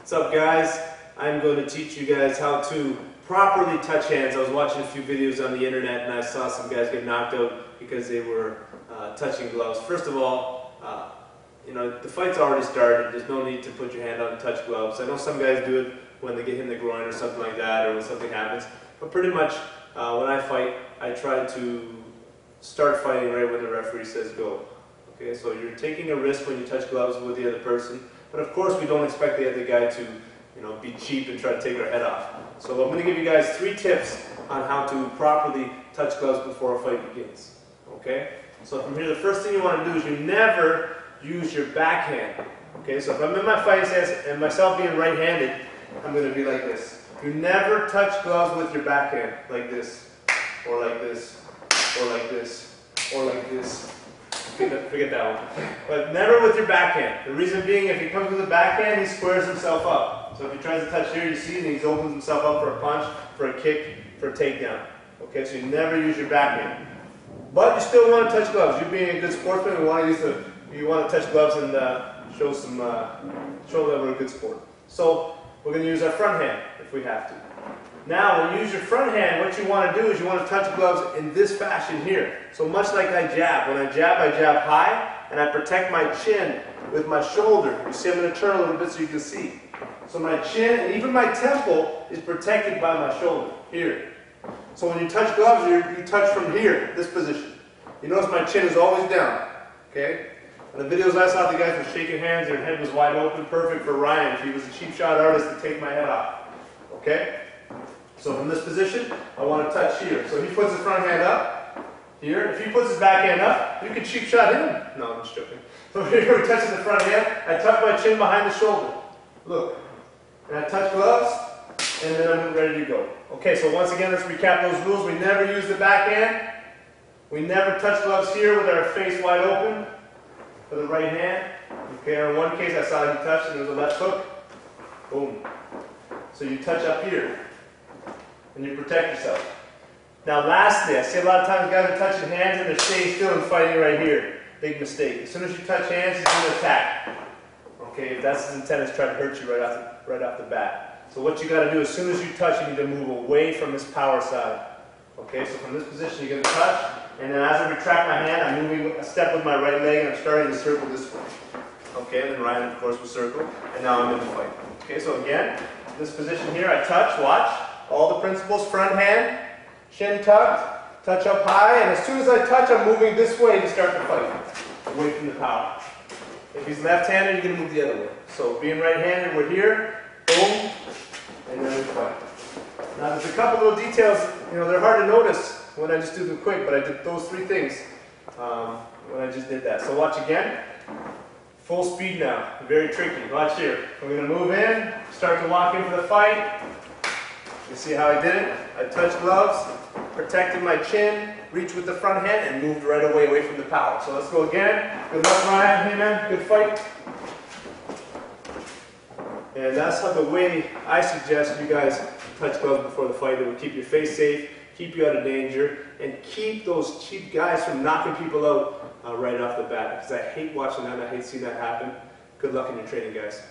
What's up, guys? I'm going to teach you guys how to properly touch hands. I was watching a few videos on the internet and I saw some guys get knocked out because they were touching gloves. First of all, the fight's already started. There's no need to put your hand on and touch gloves. I know some guys do it when they get hit in the groin or something like that, or when something happens. But pretty much when I fight, I try to start fighting right when the referee says go. Okay, so you're taking a risk when you touch gloves with the other person. But of course, we don't expect the other guy to, be cheap and try to take our head off. So I'm going to give you guys 3 tips on how to properly touch gloves before a fight begins. Okay? So from here, the first thing you want to do is you never use your backhand. Okay? So if I'm in my fighting stance and myself being right-handed, I'm going to be like this. You never touch gloves with your backhand, like this, or like this, or like this, or like this. Forget that one. But never with your backhand. The reason being, if he comes with the backhand, he squares himself up. So if he tries to touch here, you see, and he opens himself up for a punch, for a kick, for a takedown. Okay, so you never use your backhand. But you still want to touch gloves. You being a good sportsman, you want to touch gloves and show that we're a good sport. So we're going to use our front hand if we have to. Now, when you use your front hand, what you want to do is you want to touch gloves in this fashion here. So much like I jab. When I jab high, and I protect my chin with my shoulder. You see, I'm going to turn a little bit so you can see. So my chin and even my temple is protected by my shoulder, here. So when you touch gloves, you touch from here, this position. You notice my chin is always down, okay? In the videos I saw, the guys were shaking hands, their head was wide open, perfect for Ryan if he was a cheap shot artist to take my head off, okay? So from this position, I want to touch here. So he puts his front hand up, here. If he puts his back hand up, you can cheap shot him. No, I'm just joking. So here he touches the front hand, I tuck my chin behind the shoulder. Look. And I touch gloves, and then I'm ready to go. Okay, so once again, let's recap those rules. We never use the back hand. We never touch gloves here with our face wide open for the right hand. Okay, in one case I saw he touched and there was a left hook. Boom. So you touch up here. And you protect yourself. Now lastly, I see a lot of times guys are touching hands and they're staying still and fighting right here. Big mistake. As soon as you touch hands, he's going to attack. Okay, if that's his intent, is try to hurt you right off the bat. So what you got to do, as soon as you touch, you need to move away from his power side. Okay, so from this position you're going to touch, and then as I retract my hand, I'm moving a step with my right leg and I'm starting to circle this way. Okay, and then Ryan of course will circle, and now I'm in the fight. Okay, so again, this position here, I touch, watch. All the principles, front hand, chin tucked, touch up high, and as soon as I touch, I'm moving this way to start the fight, away from the power. If he's left-handed, you're going to move the other way. So being right-handed, we're here, boom, and then we fight. Now there's a couple little details, they're hard to notice when I just do them quick, but I did those 3 things when I just did that. So watch again. Full speed now, very tricky. Watch here. We're going to move in, start to walk in for the fight. You see how I did it? I touched gloves, protected my chin, reached with the front hand, and moved right away from the power. So let's go again. Good luck, Ryan. Hey, man. Good fight. And that's how the way I suggest you guys touch gloves before the fight. It will keep your face safe, keep you out of danger, and keep those cheap guys from knocking people out right off the bat. Because I hate watching that. I hate seeing that happen. Good luck in your training, guys.